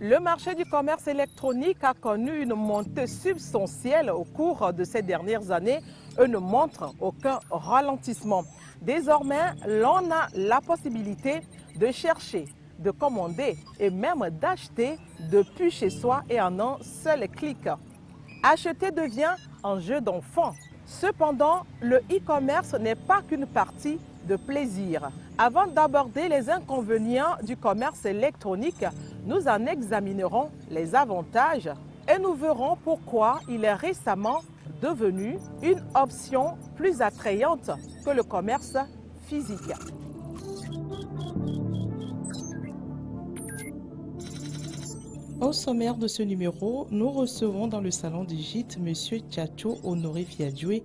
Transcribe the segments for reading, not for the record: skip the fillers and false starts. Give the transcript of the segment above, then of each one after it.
Le marché du commerce électronique a connu une montée substantielle au cours de ces dernières années et ne montre aucun ralentissement. Désormais, l'on a la possibilité de chercher, de commander et même d'acheter depuis chez soi et en un seul clic. Acheter devient un jeu d'enfant. Cependant, le e-commerce n'est pas qu'une partie de plaisir. Avant d'aborder les inconvénients du commerce électronique, nous en examinerons les avantages et nous verrons pourquoi il est récemment devenu une option plus attrayante que le commerce physique. Au sommaire de ce numéro, nous recevons dans le salon du gîte M. Tchacho Honoré Fiadjoué,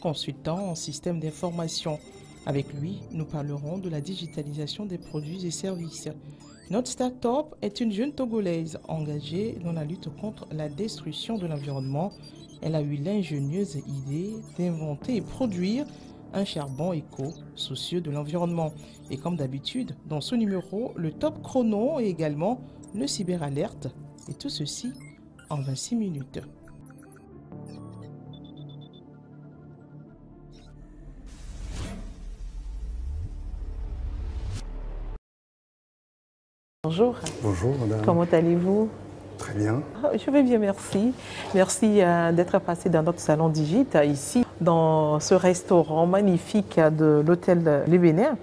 consultant en système d'information. Avec lui, nous parlerons de la digitalisation des produits et services. Notre start-up est une jeune Togolaise engagée dans la lutte contre la destruction de l'environnement. Elle a eu l'ingénieuse idée d'inventer et produire un charbon éco, soucieux de l'environnement. Et comme d'habitude, dans ce numéro, le top chrono et également le cyberalerte. Et tout ceci en 26 minutes. Bonjour. Bonjour madame. Comment allez-vous? Très bien. Je vais bien, merci. Merci d'être passé dans notre salon Digite, ici, dans ce restaurant magnifique de l'hôtel Le Bénin.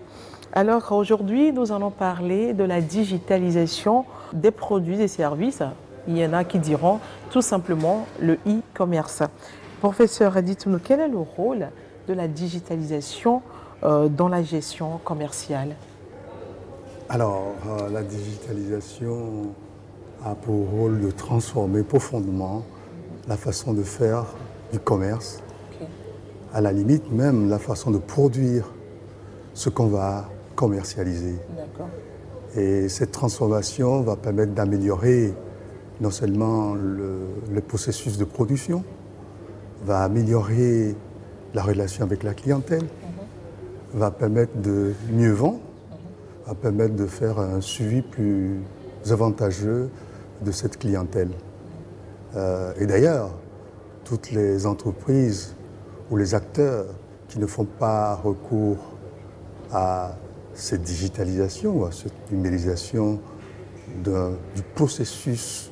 Alors aujourd'hui, nous allons parler de la digitalisation des produits et services. Il y en a qui diront tout simplement le e-commerce. Professeur, dites-nous, quel est le rôle de la digitalisation dans la gestion commerciale? Alors, la digitalisation a pour rôle de transformer profondément la façon de faire du commerce, à la limite même la façon de produire ce qu'on va commercialiser. D'accord. Et cette transformation va permettre d'améliorer non seulement le processus de production, va améliorer la relation avec la clientèle, va permettre de mieux vendre, va permettre de faire un suivi plus avantageux de cette clientèle. Et d'ailleurs, toutes les entreprises ou les acteurs qui ne font pas recours à cette digitalisation, à cette numérisation du processus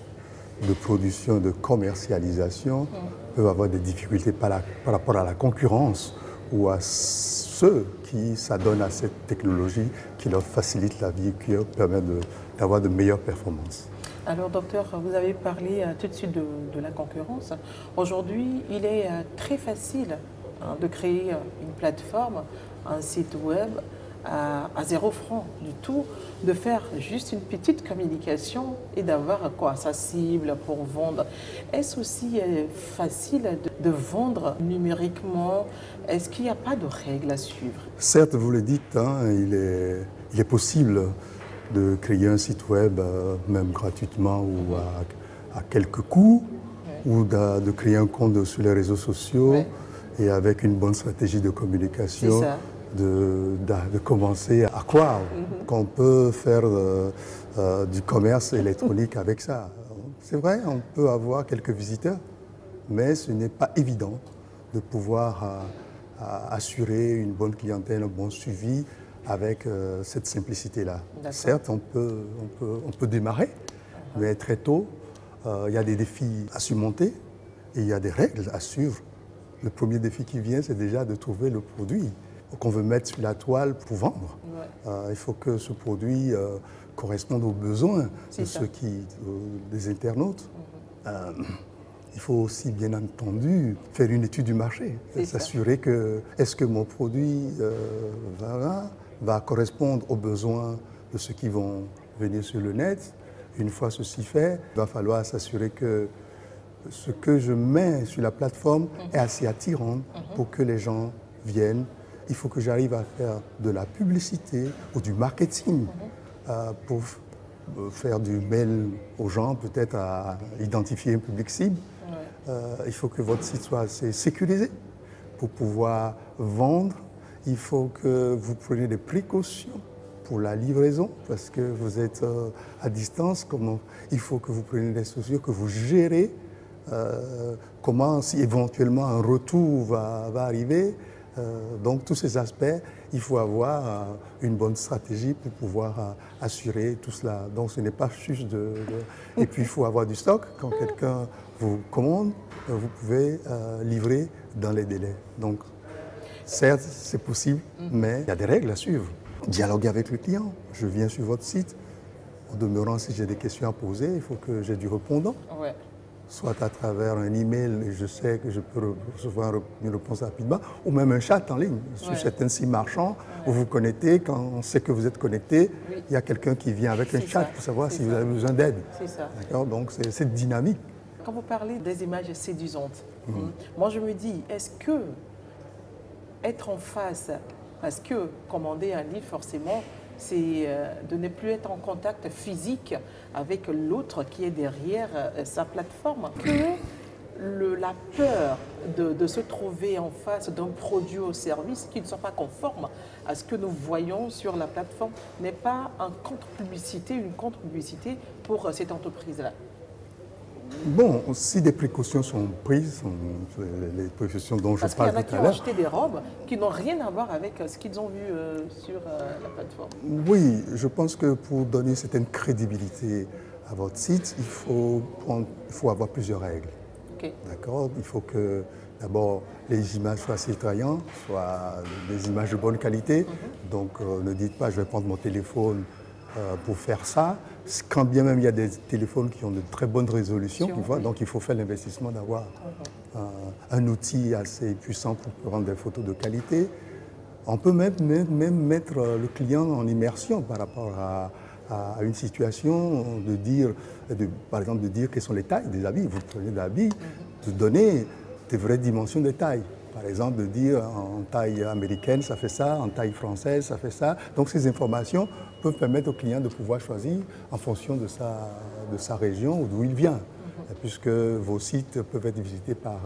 de production et de commercialisation peuvent avoir des difficultés par rapport à la concurrence ou à ceux qui s'adonnent à cette technologie qui leur facilite la vie, qui leur permet d'avoir de meilleures performances. Alors docteur, vous avez parlé tout de suite de la concurrence. Aujourd'hui, il est très facile de créer une plateforme, un site web à 0 francs du tout, de faire juste une petite communication et d'avoir sa cible pour vendre. Est-ce aussi facile de vendre numériquement? Est-ce qu'il n'y a pas de règles à suivre? Certes, vous le dites, il est possible de créer un site web, même gratuitement ou à quelques coûts, ou de créer un compte sur les réseaux sociaux et avec une bonne stratégie de communication. De commencer à croire qu'on peut faire du commerce électronique avec ça. C'est vrai, on peut avoir quelques visiteurs, mais ce n'est pas évident de pouvoir assurer une bonne clientèle, un bon suivi avec cette simplicité-là. Certes, on peut démarrer, mais très tôt, il y a des défis à surmonter et il y a des règles à suivre. Le premier défi qui vient, c'est déjà de trouver le produit qu'on veut mettre sur la toile pour vendre. Il faut que ce produit corresponde aux besoins des internautes. Il faut aussi, bien entendu, faire une étude du marché, s'assurer que est-ce que mon produit va correspondre aux besoins de ceux qui vont venir sur le net. Une fois ceci fait, il va falloir s'assurer que ce que je mets sur la plateforme est assez attirant pour que les gens viennent. Il faut que j'arrive à faire de la publicité ou du marketing pour faire du mail aux gens, peut-être à identifier un public cible. Il faut que votre site soit assez sécurisé pour pouvoir vendre. Il faut que vous preniez des précautions pour la livraison, parce que vous êtes à distance, comment il faut que vous preniez des mesures, que vous gérez, comment si éventuellement un retour va arriver. Donc tous ces aspects, il faut avoir une bonne stratégie pour pouvoir assurer tout cela. Donc ce n'est pas juste Et puis il faut avoir du stock. Quand quelqu'un vous commande, vous pouvez livrer dans les délais. Donc certes, c'est possible, mais il y a des règles à suivre. Dialoguer avec le client. Je viens sur votre site. En demeurant, si j'ai des questions à poser, il faut que j'ai du répondant. Ouais. Soit à travers un email, et je sais que je peux recevoir une réponse rapidement, ou même un chat en ligne. Sur certains sites marchands, vous vous connectez, quand on sait que vous êtes connecté, il y a quelqu'un qui vient avec un chat pour savoir si vous avez besoin d'aide. C'est ça. D'accord? Donc c'est dynamique. Quand vous parlez des images séduisantes, moi je me dis, est-ce que être en face, parce que commander un livre forcément, c'est de ne plus être en contact physique avec l'autre qui est derrière sa plateforme. Que la peur de se trouver en face d'un produit ou service qui ne sont pas conformes à ce que nous voyons sur la plateforme n'est pas une contre-publicité pour cette entreprise-là. Bon, si des précautions sont prises, les précautions dont je parle tout à l'heure... Parce qu'il y en a qui ont acheté des robes qui n'ont rien à voir avec ce qu'ils ont vu sur la plateforme. Oui, je pense que pour donner une certaine crédibilité à votre site, il faut avoir plusieurs règles. Okay. D'accord? Il faut que d'abord les images soient assez attrayantes, soient des images de bonne qualité. Donc ne dites pas je vais prendre mon téléphone pour faire ça. Quand bien même il y a des téléphones qui ont de très bonnes résolutions, donc il faut faire l'investissement d'avoir un outil assez puissant pour prendre des photos de qualité. On peut même mettre le client en immersion par rapport à une situation, par exemple de dire quelles sont les tailles des habits. Vous prenez des habits, de donner des vraies dimensions des tailles. Par exemple, de dire en taille américaine, ça fait ça, en taille française, ça fait ça. Donc ces informations peuvent permettre au client de pouvoir choisir en fonction de sa région ou d'où il vient. Puisque vos sites peuvent être visités par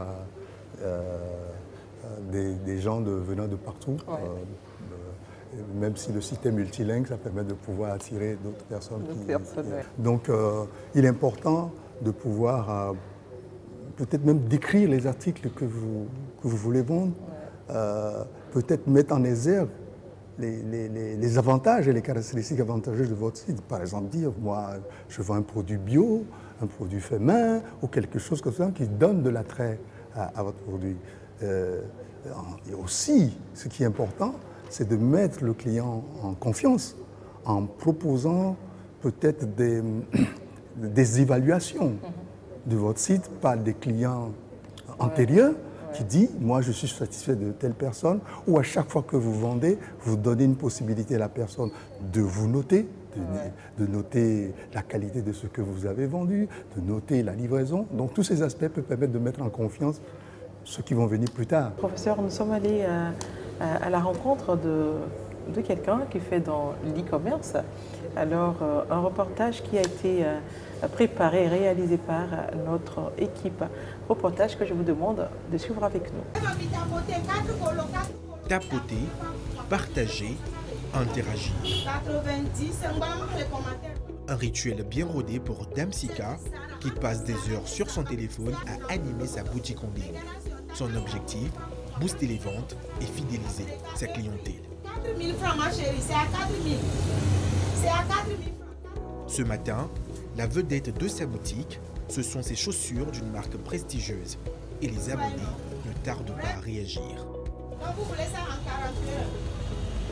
des gens venant de partout. Même si le site est multilingue, ça permet de pouvoir attirer d'autres personnes. Donc il est important de pouvoir peut-être même décrire les articles que vous voulez vendre, peut-être mettre en exergue les avantages et les caractéristiques avantageuses de votre site. Par exemple, dire, moi, je vends un produit bio, un produit fait main, ou quelque chose comme ça qui donne de l'attrait à votre produit. Et aussi, ce qui est important, c'est de mettre le client en confiance en proposant peut-être des évaluations de votre site par des clients antérieurs qui disent « moi je suis satisfait de telle personne » ou à chaque fois que vous vendez, vous donnez une possibilité à la personne de vous noter, de noter la qualité de ce que vous avez vendu, de noter la livraison. Donc tous ces aspects peuvent permettre de mettre en confiance ceux qui vont venir plus tard. Professeur, nous sommes allés à la rencontre de quelqu'un qui fait dans l'e-commerce. Alors, un reportage qui a été préparé et réalisé par notre équipe. Reportage que je vous demande de suivre avec nous. Tapoter, partager, interagir. Un rituel bien rodé pour Dame Sika qui passe des heures sur son téléphone à animer sa boutique en ligne. Son objectif, booster les ventes et fidéliser sa clientèle. 4 000 francs ma chérie, c'est à 4 000. C'est à 4 000 francs. Ce matin, la vedette de sa boutique, ce sont ses chaussures d'une marque prestigieuse. Et les abonnés ne tardent pas à réagir. Donc vous voulez ça en 40 heures.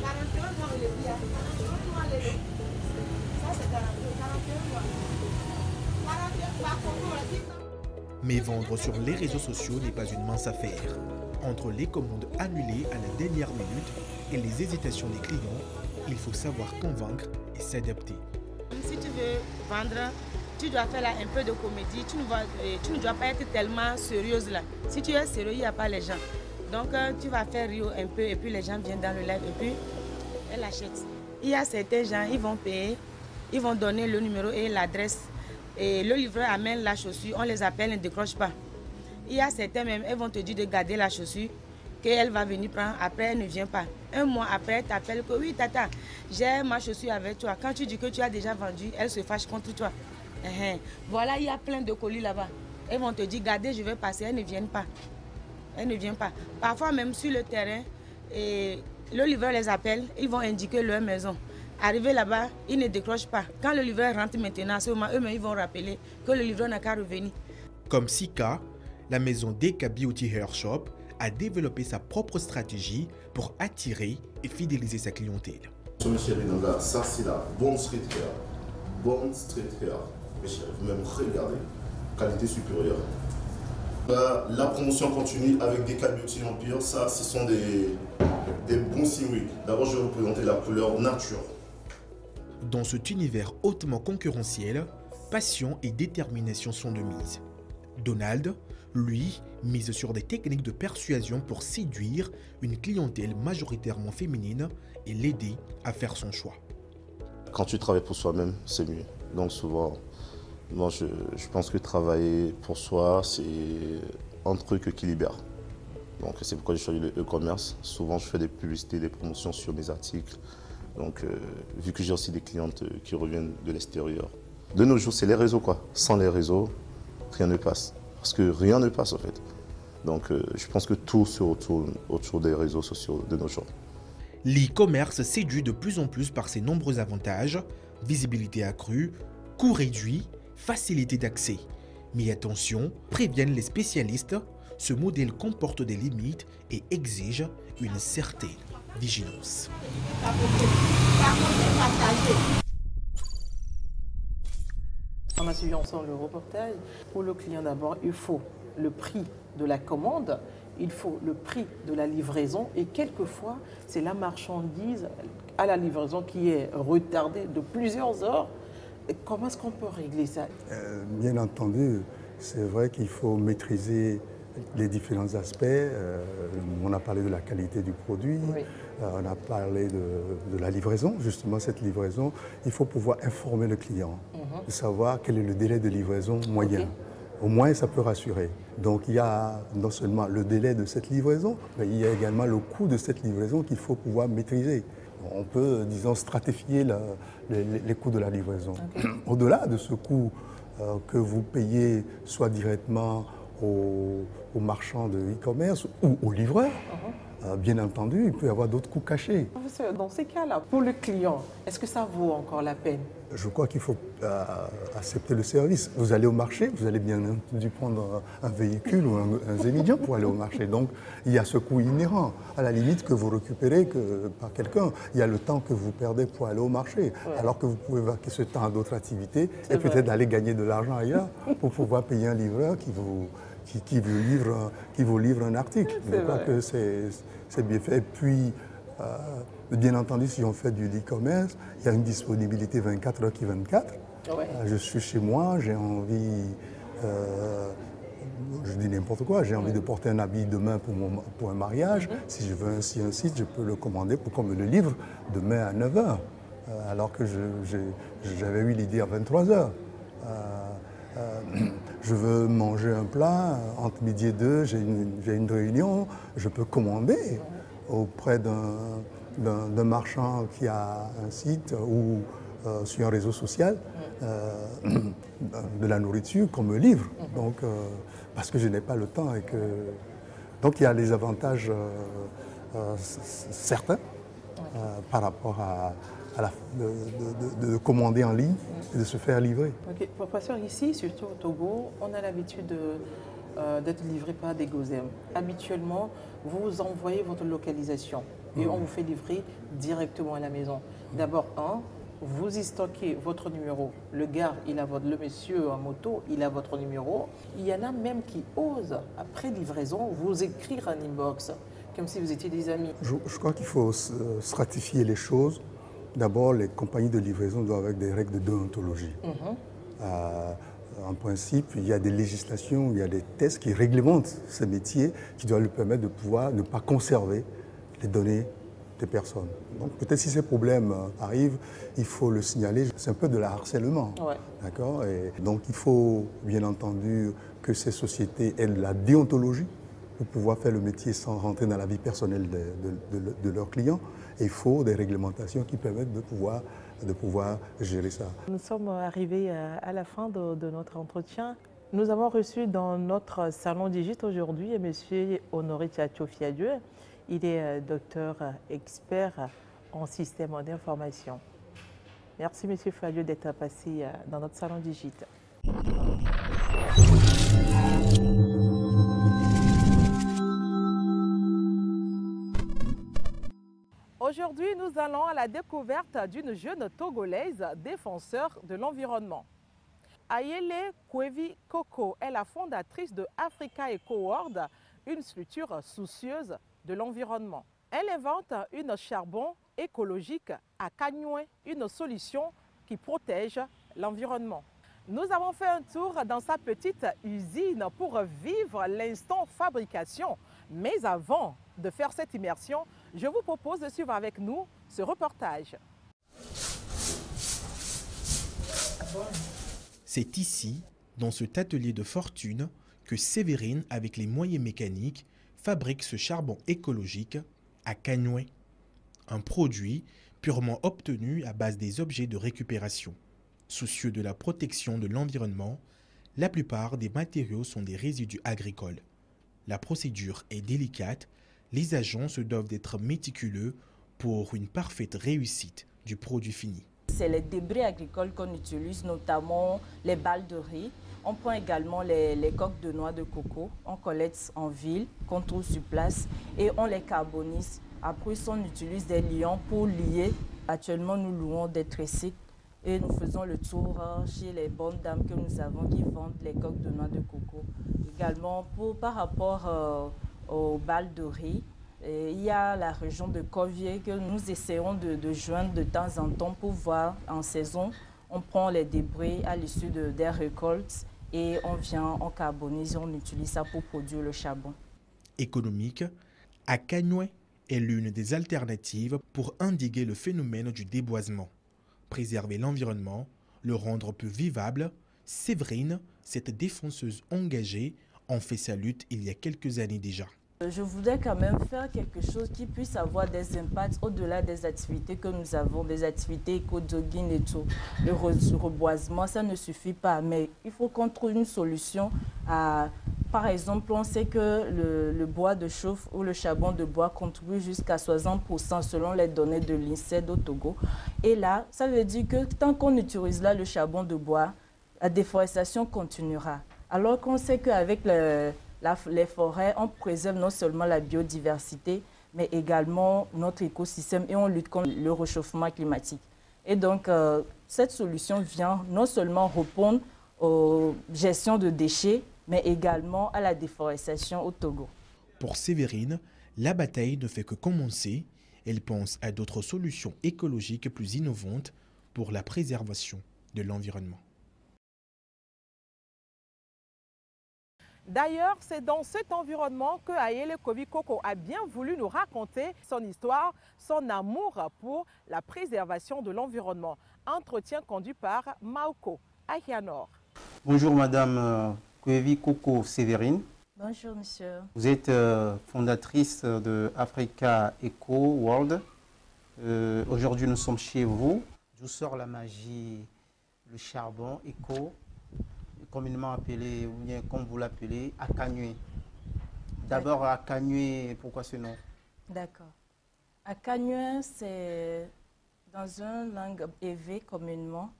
40 heures, non, il est bien. 40 heures, ça c'est 40 heures. 40 heures, par contre, mais vendre sur les réseaux sociaux n'est pas une mince affaire. Entre les commandes annulées à la dernière minute et les hésitations des clients, il faut savoir convaincre et s'adapter. Si tu veux vendre, tu dois faire là un peu de comédie. Tu ne dois pas être tellement sérieuse là. Si tu es sérieux, il n'y a pas les gens. Donc tu vas faire rire un peu et puis les gens viennent dans le live et puis elles achètent. Il y a certains gens, ils vont payer, ils vont donner le numéro et l'adresse. Et le livreur amène la chaussure, on les appelle, ils ne décrochent pas. Il y a certains même, elles vont te dire de garder la chaussure qu'elle va venir prendre, après elle ne vient pas. Un mois après, elle t'appelle que oui, tata, j'ai ma chaussure avec toi. Quand tu dis que tu as déjà vendu, elle se fâche contre toi. Voilà, il y a plein de colis là-bas. Elles vont te dire, gardez, je vais passer, elles ne viennent pas. Elles ne viennent pas. Parfois même sur le terrain, et le livreur les appelle, ils vont indiquer leur maison. Arrivé là-bas, ils ne décrochent pas. Quand le livreur rentre maintenant, à ce moment, eux-mêmes, ils vont rappeler que le livreur n'a qu'à revenir. Comme Sika, la maison Deka Beauty Hair Shop a développé sa propre stratégie pour attirer et fidéliser sa clientèle. Mes chéris, donc là, ça c'est la bonne street hair. Bonne street hair. Mes chéris, vous-même regardez. Qualité supérieure. La promotion continue avec Deka Beauty Empire. Ça, ce sont des bons signes. D'abord, je vais vous présenter la couleur nature. Dans cet univers hautement concurrentiel, passion et détermination sont de mise. Donald, lui, mise sur des techniques de persuasion pour séduire une clientèle majoritairement féminine et l'aider à faire son choix. Quand tu travailles pour soi-même, c'est mieux. Donc souvent, moi, je pense que travailler pour soi, c'est un truc qui libère. Donc c'est pourquoi j'ai choisi le e-commerce. Souvent, je fais des publicités, des promotions sur mes articles. Donc vu que j'ai aussi des clientes qui reviennent de l'extérieur. De nos jours, c'est les réseaux quoi. Sans les réseaux, rien ne passe. Parce que rien ne passe en fait. Donc je pense que tout se retourne autour des réseaux sociaux de nos jours. L'e-commerce séduit de plus en plus par ses nombreux avantages, visibilité accrue, coût réduit, facilité d'accès. Mais attention, préviennent les spécialistes, ce modèle comporte des limites et exige une certaine vigilance. On a suivi ensemble le reportage. Pour le client d'abord, il faut le prix de la commande, il faut le prix de la livraison et quelquefois, c'est la marchandise à la livraison qui est retardée de plusieurs heures. Comment est-ce qu'on peut régler ça? Bien entendu, c'est vrai qu'il faut maîtriser les différents aspects. On a parlé de la qualité du produit, Oui. On a parlé de la livraison. Justement, cette livraison, il faut pouvoir informer le client, de savoir quel est le délai de livraison moyen. Ok. Au moins, ça peut rassurer. Donc, il y a non seulement le délai de cette livraison, mais il y a également le coût de cette livraison qu'il faut pouvoir maîtriser. On peut, disons, stratifier les coûts de la livraison. Okay. Au-delà de ce coût que vous payez soit directement aux marchands de e-commerce ou aux livreurs, bien entendu, il peut y avoir d'autres coûts cachés. Professeur, dans ces cas-là, pour le client, est-ce que ça vaut encore la peine? Je crois qu'il faut accepter le service. Vous allez au marché, vous allez bien entendu prendre un véhicule ou un Zénidien pour aller au marché. Donc, il y a ce coût inhérent. À la limite que vous récupérez par quelqu'un, il y a le temps que vous perdez pour aller au marché. Ouais. Alors que vous pouvez vaquer ce temps à d'autres activités et peut-être aller gagner de l'argent ailleurs pour pouvoir payer un livreur qui vous livre un article. Je crois que c'est bien fait. Et puis, bien entendu, si on fait du e-commerce, il y a une disponibilité 24 heures qui 24. Ouais. Je suis chez moi, j'ai envie, je dis n'importe quoi, j'ai envie de porter un habit demain pour un mariage. Si je veux un site, je peux le commander pour qu'on me le livre demain à 9 heures. Alors que j'avais eu l'idée à 23 heures. Je veux manger un plat, entre midi et 2, j'ai une réunion, je peux commander auprès d'un marchand qui a un site ou sur un réseau social de la nourriture qu'on me livre. Donc, parce que je n'ai pas le temps et que... Donc il y a des avantages certains par rapport à de commander en ligne et de se faire livrer. Ok, professeur, ici, surtout au Togo, on a l'habitude d'être livré par des GOSEM. Habituellement, vous envoyez votre localisation et on vous fait livrer directement à la maison. D'abord, vous y stockez votre numéro. Le gars, le monsieur en moto, il a votre numéro. Il y en a même qui osent, après livraison, vous écrire un inbox, comme si vous étiez des amis. Je crois qu'il faut stratifier les choses. D'abord, les compagnies de livraison doivent avoir des règles de déontologie. En principe, il y a des législations, il y a des tests qui réglementent ces métiers, qui doivent lui permettre de pouvoir ne pas conserver les données des personnes. Donc peut-être si ces problèmes arrivent, il faut le signaler. C'est un peu de harcèlement. Ouais. D'accord ? Et donc il faut bien entendu que ces sociétés aient de la déontologie pour pouvoir faire le métier sans rentrer dans la vie personnelle de leurs clients. Et il faut des réglementations qui permettent de pouvoir gérer ça. Nous sommes arrivés à la fin de notre entretien. Nous avons reçu dans notre salon Digit aujourd'hui M. Honoré Tchatcho-Fiadieu. Il est docteur expert en système d'information. Merci M. Fiadieu d'être passé dans notre salon Digit. Aujourd'hui, nous allons à la découverte d'une jeune Togolaise défenseur de l'environnement. Ayele Kwevi Koko est la fondatrice de Africa Eco World, une structure soucieuse de l'environnement. Elle invente une charbon écologique à Kanyoué, une solution qui protège l'environnement. Nous avons fait un tour dans sa petite usine pour vivre l'instant fabrication. Mais avant de faire cette immersion, je vous propose de suivre avec nous ce reportage. C'est ici, dans cet atelier de fortune, que Sévérine, avec les moyens mécaniques, fabrique ce charbon écologique à Kanyoué. Un produit purement obtenu à base des objets de récupération. Soucieux de la protection de l'environnement, la plupart des matériaux sont des résidus agricoles. La procédure est délicate, les agents se doivent d'être méticuleux pour une parfaite réussite du produit fini. C'est les débris agricoles qu'on utilise, notamment les balles de riz. On prend également les coques de noix de coco, on collecte en ville, qu'on trouve sur place et on les carbonise. Après, on utilise des liants pour lier. Actuellement, nous louons des tricycles et nous faisons le tour chez les bonnes dames que nous avons qui vendent les coques de noix de coco. Également, par rapport aux balles de riz, il y a la région de Kovié que nous essayons de joindre de temps en temps pour voir en saison. On prend les débris à l'issue des récoltes et on carbonise, on utilise ça pour produire le charbon. Économique, à Kanyoué est l'une des alternatives pour endiguer le phénomène du déboisement. Préserver l'environnement, le rendre plus vivable, Sévérine, cette défenseuse engagée, en fait sa lutte il y a quelques années déjà. Je voudrais quand même faire quelque chose qui puisse avoir des impacts au-delà des activités que nous avons, des activités éco-jogging et tout. Le reboisement, ça ne suffit pas, mais il faut qu'on trouve une solution à... Par exemple, on sait que le bois de chauffe ou le charbon de bois contribue jusqu'à 60% selon les données de l'INSEAD au Togo. Et là, ça veut dire que tant qu'on utilise là le charbon de bois, la déforestation continuera. Alors qu'on sait qu'avec les forêts, on préserve non seulement la biodiversité, mais également notre écosystème et on lutte contre le réchauffement climatique. Et donc, cette solution vient non seulement répondre aux gestions de déchets, mais également à la déforestation au Togo. Pour Sévérine, la bataille ne fait que commencer. Elle pense à d'autres solutions écologiques plus innovantes pour la préservation de l'environnement. D'ailleurs, c'est dans cet environnement que Ayele Kwevi Koko a bien voulu nous raconter son histoire, son amour pour la préservation de l'environnement. Entretien conduit par Maoko Ahianor. Bonjour Madame Kwevi Koko Sévérine. Bonjour monsieur. Vous êtes fondatrice de Africa Eco World. Aujourd'hui nous sommes chez vous. D'où sort la magie, le charbon éco, communément appelé, ou bien comme vous l'appelez, à Kanyoué. D'abord à Kanyoué, pourquoi ce nom? D'accord. À Kanyoué, c'est dans une langue évé communément,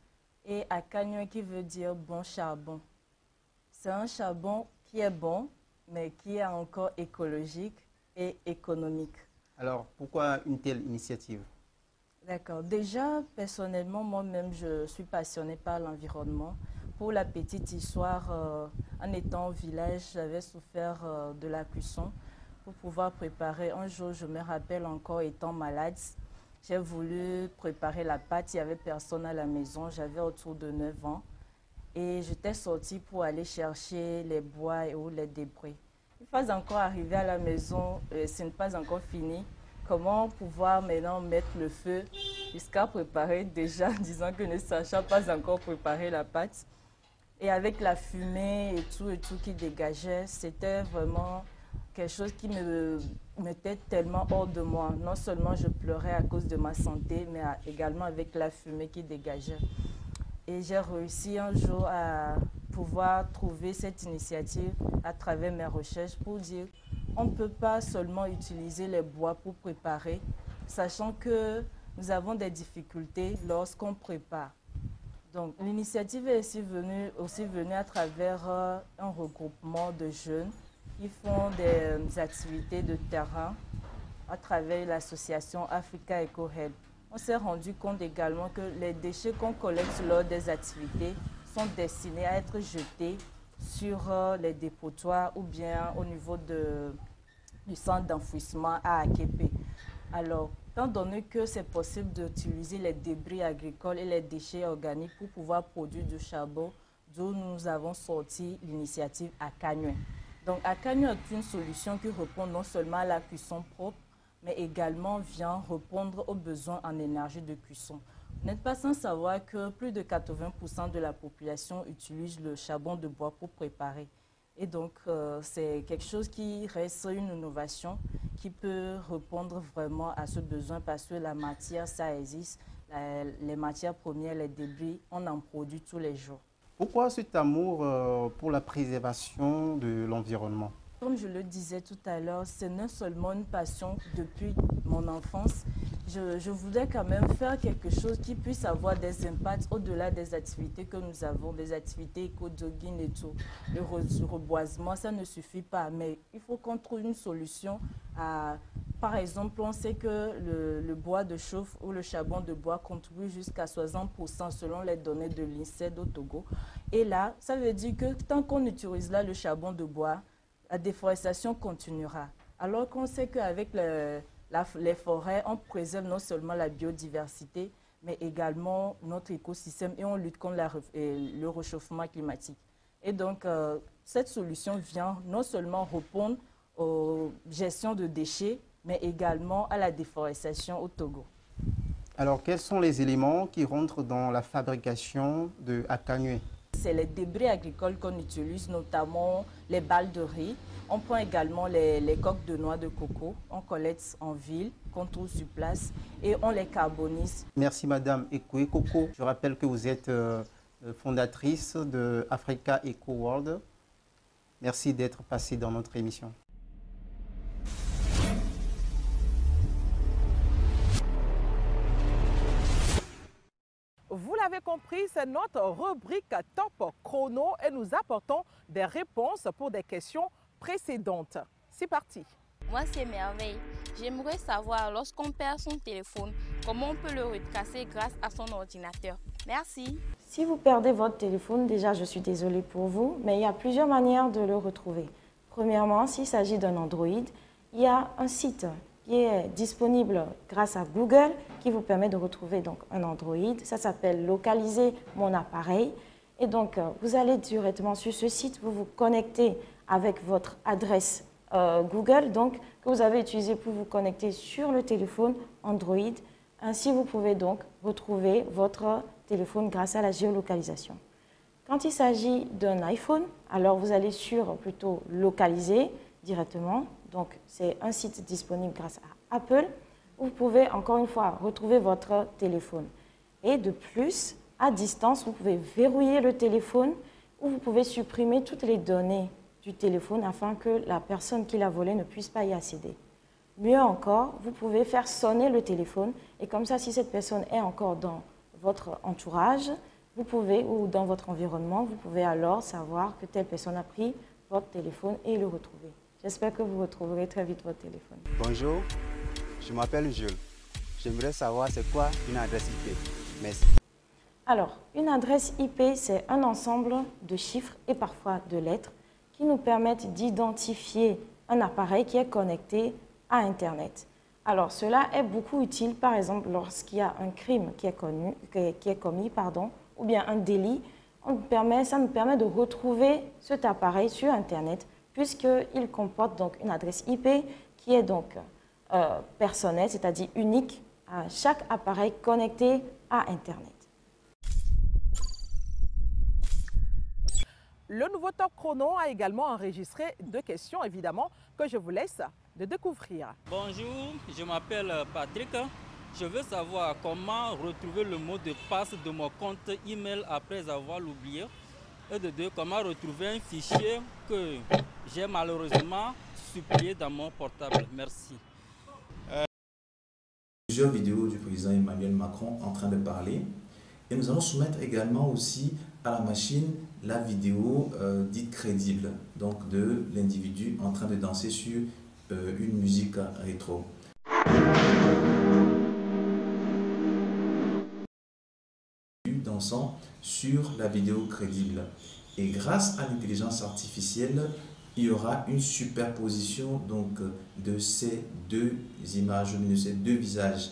et à Kanyoué qui veut dire bon charbon. C'est un charbon qui est bon, mais qui est encore écologique et économique. Alors, pourquoi une telle initiative? D'accord. Déjà, personnellement, moi-même, je suis passionnée par l'environnement. Pour la petite histoire, en étant au village, j'avais souffert de la cuisson pour pouvoir préparer. Un jour, je me rappelle encore étant malade, j'ai voulu préparer la pâte. Il n'y avait personne à la maison, j'avais autour de 9 ans. Et j'étais sortie pour aller chercher les bois ou les débris. Une fois encore arrivé à la maison, ce n'est pas encore fini. Comment pouvoir maintenant mettre le feu jusqu'à préparer déjà, disant que ne sachant pas encore préparer la pâte. Et avec la fumée et tout qui dégageait, c'était vraiment quelque chose qui me mettait tellement hors de moi. Non seulement je pleurais à cause de ma santé, mais également avec la fumée qui dégageait. Et j'ai réussi un jour à pouvoir trouver cette initiative à travers mes recherches pour dire on ne peut pas seulement utiliser les bois pour préparer, sachant que nous avons des difficultés lorsqu'on prépare. Donc l'initiative est aussi venue à travers un regroupement de jeunes qui font des activités de terrain à travers l'association Africa Eco Help. On s'est rendu compte également que les déchets qu'on collecte lors des activités sont destinés à être jetés sur les dépotoirs ou bien au niveau du centre d'enfouissement à Akepe. Alors, étant donné que c'est possible d'utiliser les débris agricoles et les déchets organiques pour pouvoir produire du charbon, d'où nous avons sorti l'initiative Akanywe. Donc, Akanywe est une solution qui répond non seulement à la cuisson propre, mais également vient répondre aux besoins en énergie de cuisson. Vous n'êtes pas sans savoir que plus de 80% de la population utilise le charbon de bois pour préparer. Et donc, c'est quelque chose qui reste une innovation qui peut répondre vraiment à ce besoin parce que la matière, ça existe. Les matières premières, les débris, on en produit tous les jours. Pourquoi cet amour pour la préservation de l'environnement? Comme je le disais tout à l'heure, c'est non seulement une passion depuis mon enfance. Je voulais quand même faire quelque chose qui puisse avoir des impacts au-delà des activités que nous avons, des activités éco-jogging et tout. Le reboisement, ça ne suffit pas, mais il faut qu'on trouve une solution à... Par exemple, on sait que le bois de chauffe ou le charbon de bois contribue jusqu'à 60% selon les données de l'INSEE au Togo. Et là, ça veut dire que tant qu'on utilise là le charbon de bois, la déforestation continuera. Alors qu'on sait qu'avec les forêts, on préserve non seulement la biodiversité, mais également notre écosystème et on lutte contre le réchauffement climatique. Et donc, cette solution vient non seulement répondre aux gestions de déchets, mais également à la déforestation au Togo. Alors, quels sont les éléments qui rentrent dans la fabrication de Akanywe? C'est les débris agricoles qu'on utilise, notamment les balles de riz. On prend également les coques de noix de coco, on collecte en ville, qu'on trouve sur place et on les carbonise. Merci Madame Ekwe Coco. Je rappelle que vous êtes fondatrice de Africa Eco World. Merci d'être passée dans notre émission. Vous l'avez compris, c'est notre rubrique Top Chrono et nous apportons des réponses pour des questions précédentes. C'est parti. Moi, c'est Merveille. J'aimerais savoir, lorsqu'on perd son téléphone, comment on peut le retracer grâce à son ordinateur. Merci. Si vous perdez votre téléphone, déjà, je suis désolée pour vous, mais il y a plusieurs manières de le retrouver. Premièrement, s'il s'agit d'un Android, il y a un site qui est disponible grâce à Google qui vous permet de retrouver donc un Android. Ça s'appelle « Localiser mon appareil ». Et donc, vous allez directement sur ce site, vous vous connectez avec votre adresse Google donc, que vous avez utilisée pour vous connecter sur le téléphone Android. Ainsi, vous pouvez donc retrouver votre téléphone grâce à la géolocalisation. Quand il s'agit d'un iPhone, alors vous allez sur plutôt « Localiser » directement. Donc, c'est un site disponible grâce à Apple où vous pouvez encore une fois retrouver votre téléphone. Et de plus, à distance, vous pouvez verrouiller le téléphone ou vous pouvez supprimer toutes les données du téléphone afin que la personne qui l'a volé ne puisse pas y accéder. Mieux encore, vous pouvez faire sonner le téléphone et comme ça, si cette personne est encore dans votre entourage, vous pouvez, ou dans votre environnement, vous pouvez alors savoir que telle personne a pris votre téléphone et le retrouver. J'espère que vous retrouverez très vite votre téléphone. Bonjour, je m'appelle Jules. J'aimerais savoir c'est quoi une adresse IP. Merci. Alors, une adresse IP, c'est un ensemble de chiffres et parfois de lettres qui nous permettent d'identifier un appareil qui est connecté à Internet. Alors, cela est beaucoup utile, par exemple, lorsqu'il y a un crime qui est commis, ou bien un délit. Ça nous permet de retrouver cet appareil sur Internet puisqu'il comporte donc une adresse IP qui est donc personnelle, c'est-à-dire unique à chaque appareil connecté à Internet. Le nouveau Top Chrono a également enregistré 2 questions, évidemment, que je vous laisse de découvrir. Bonjour, je m'appelle Patrick. Je veux savoir comment retrouver le mot de passe de mon compte email après avoir oublié. Et de 2, comment retrouver un fichier que j'ai malheureusement supprimé dans mon portable. Merci. Plusieurs vidéos du président Emmanuel Macron en train de parler. Et nous allons soumettre également aussi à la machine la vidéo dite crédible, donc de l'individu en train de danser sur une musique rétro. Dansant sur la vidéo crédible. Et grâce à l'intelligence artificielle, il y aura une superposition donc de ces 2 images, de ces 2 visages.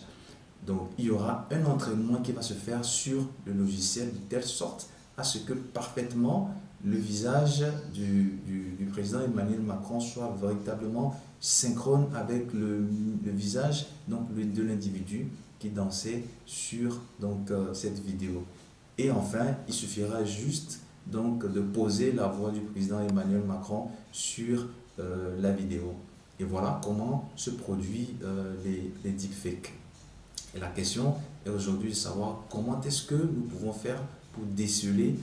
Donc il y aura un entraînement qui va se faire sur le logiciel de telle sorte à ce que parfaitement le visage du président Emmanuel Macron soit véritablement synchrone avec le visage donc, de l'individu qui dansait sur donc, cette vidéo. Et enfin, il suffira juste donc, de poser la voix du président Emmanuel Macron sur la vidéo. Et voilà comment se produisent les deepfakes. Et la question est aujourd'hui de savoir comment est-ce que nous pouvons faire pour déceler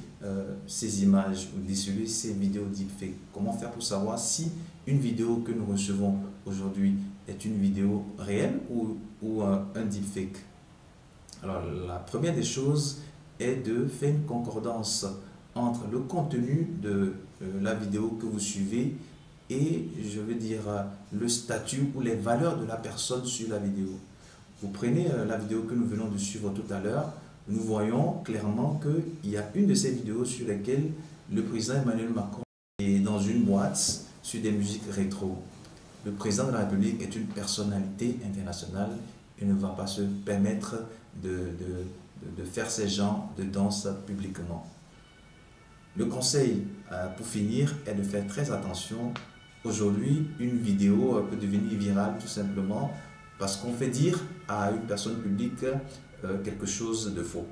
ces images ou déceler ces vidéos deepfake. Comment faire pour savoir si une vidéo que nous recevons aujourd'hui est une vidéo réelle ou un deepfake. Alors la première des choses est de faire une concordance entre le contenu de la vidéo que vous suivez et je veux dire le statut ou les valeurs de la personne sur la vidéo. Vous prenez la vidéo que nous venons de suivre tout à l'heure, nous voyons clairement qu'il y a une de ces vidéos sur lesquelles le président Emmanuel Macron est dans une boîte sur des musiques rétro. Le président de la République est une personnalité internationale et ne va pas se permettre de faire ces genres de danse publiquement. Le conseil, pour finir, est de faire très attention. Aujourd'hui, une vidéo peut devenir virale tout simplement parce qu'on fait dire à une personne publique quelque chose de faux.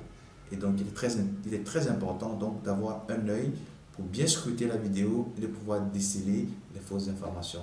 Et donc, il est très important d'avoir un œil pour bien scruter la vidéo et de pouvoir déceler les fausses informations.